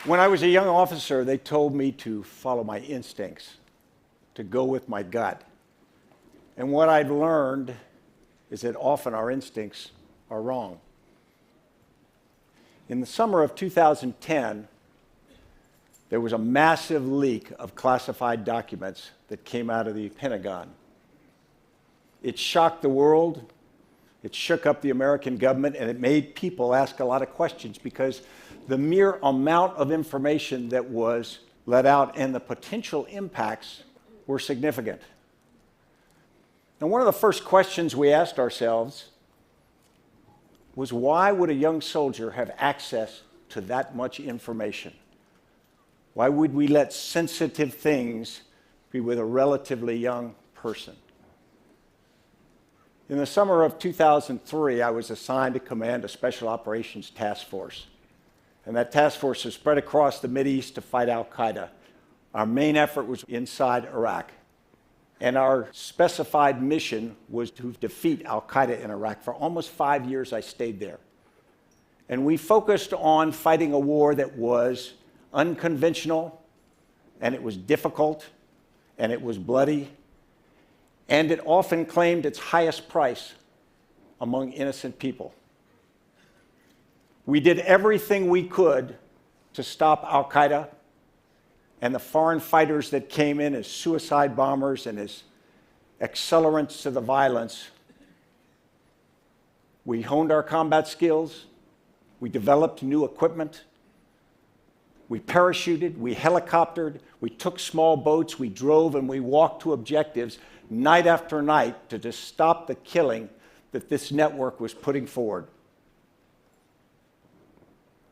When I was a young officer, they told me to follow my instincts, to go with my gut. And what I've learned is that often our instincts are wrong. In the summer of 2010, there was a massive leak of classified documents that came out of the Pentagon. It shocked the world, it shook up the American government, and it made people ask a lot of questions because the mere amount of information that was let out and the potential impacts were significant. And one of the first questions we asked ourselves was, why would a young soldier have access to that much information? Why would we let sensitive things be with a relatively young person? In the summer of 2003, I was assigned to command a Special Operations Task Force. And that task force was spread across the Mideast to fight Al-Qaeda. Our main effort was inside Iraq. And our specified mission was to defeat Al-Qaeda in Iraq. For almost 5 years, I stayed there. And we focused on fighting a war that was unconventional, and it was difficult, and it was bloody, and it often claimed its highest price among innocent people. We did everything we could to stop Al-Qaeda and the foreign fighters that came in as suicide bombers and as accelerants to the violence. We honed our combat skills. We developed new equipment. We parachuted, we helicoptered, we took small boats, we drove and we walked to objectives night after night to just stop the killing that this network was putting forward.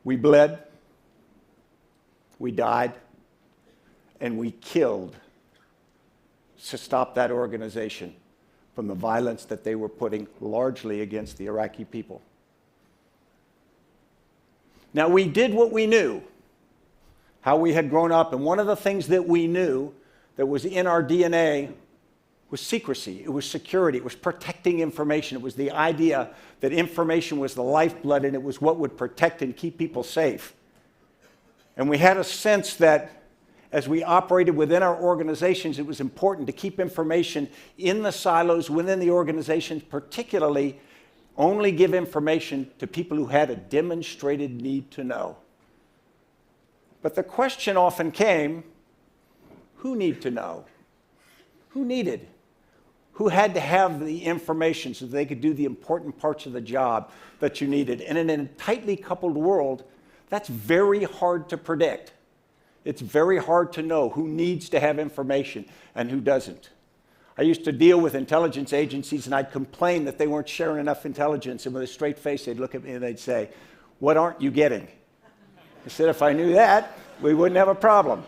We bled, we died, and we killed to stop that organization from the violence that they were putting largely against the Iraqi people. Now, we did what we knew, how we had grown up, and one of the things that we knew that was in our DNA was secrecy, it was security, it was protecting information, it was the idea that information was the lifeblood and it was what would protect and keep people safe. And we had a sense that as we operated within our organizations, it was important to keep information in the silos within the organizations, particularly only give information to people who had a demonstrated need to know. But the question often came, who needed to know? Who needed? Who had to have the information so they could do the important parts of the job that you needed? And in a tightly coupled world, that's very hard to predict. It's very hard to know who needs to have information and who doesn't. I used to deal with intelligence agencies and I'd complain that they weren't sharing enough intelligence, and with a straight face they'd look at me and they'd say, "What aren't you getting?" I said, if I knew that, we wouldn't have a problem.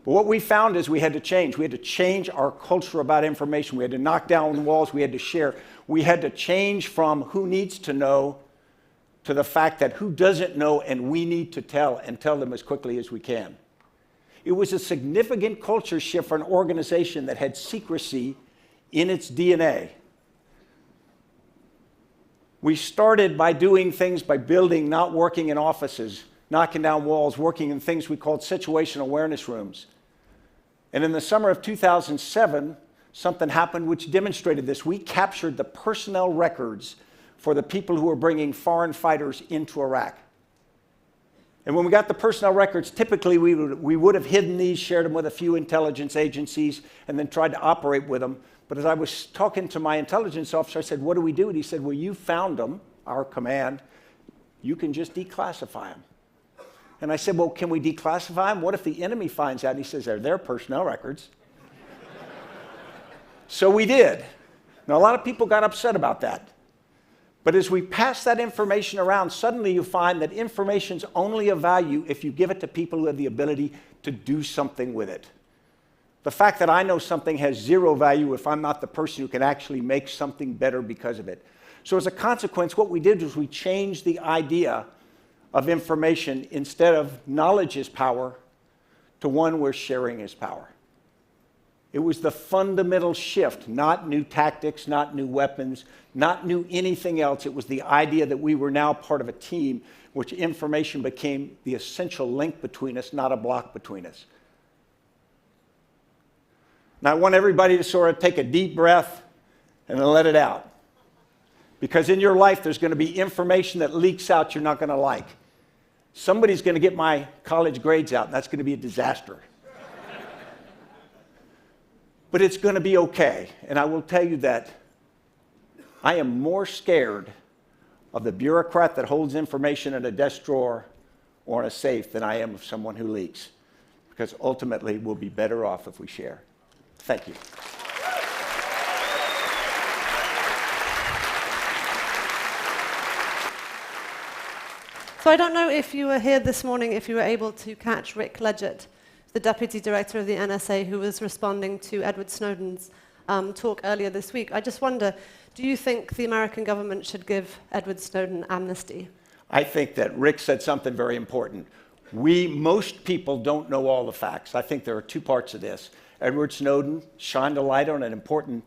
But what we found is we had to change. We had to change our culture about information. We had to knock down walls. We had to share. We had to change from who needs to know to the fact that who doesn't know and we need to tell, and tell them as quickly as we can. It was a significant culture shift for an organization that had secrecy in its DNA. We started by doing things by building, not working in offices, knocking down walls, working in things we called situational awareness rooms. And in the summer of 2007, something happened which demonstrated this. We captured the personnel records for the people who were bringing foreign fighters into Iraq. And when we got the personnel records, typically we would have hidden these, shared them with a few intelligence agencies, and then tried to operate with them. But as I was talking to my intelligence officer, I said, "What do we do?" And he said, "Well, you found them, our command. You can just declassify them." And I said, "Well, can we declassify them? What if the enemy finds out?" And he says, "They're their personnel records." So we did. Now, a lot of people got upset about that. But as we pass that information around, suddenly you find that information's only of value if you give it to people who have the ability to do something with it. The fact that I know something has zero value if I'm not the person who can actually make something better because of it. So as a consequence, what we did was we changed the idea of information. Instead of knowledge is power, to one where sharing is power. It was the fundamental shift, not new tactics, not new weapons, not new anything else. It was the idea that we were now part of a team which information became the essential link between us, not a block between us. Now, I want everybody to sort of take a deep breath and then let it out. Because in your life, there's going to be information that leaks out you're not going to like. Somebody's going to get my college grades out, and that's going to be a disaster. But it's going to be okay. And I will tell you that I am more scared of the bureaucrat that holds information in a desk drawer or in a safe than I am of someone who leaks. Because ultimately, we'll be better off if we share. Thank you. So I don't know if you were here this morning, if you were able to catch Rick Ledgett, the Deputy Director of the NSA, who was responding to Edward Snowden's talk earlier this week. I just wonder, do you think the American government should give Edward Snowden amnesty? I think that Rick said something very important. Most people don't know all the facts. I think there are two parts of this. Edward Snowden shined a light on an important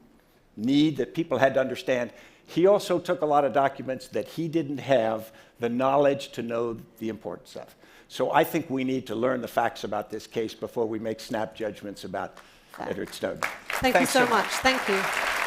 need that people had to understand. He also took a lot of documents that he didn't have the knowledge to know the important stuff. So I think we need to learn the facts about this case before we make snap judgments about Edward Snowden. Thank you so much. Thank you.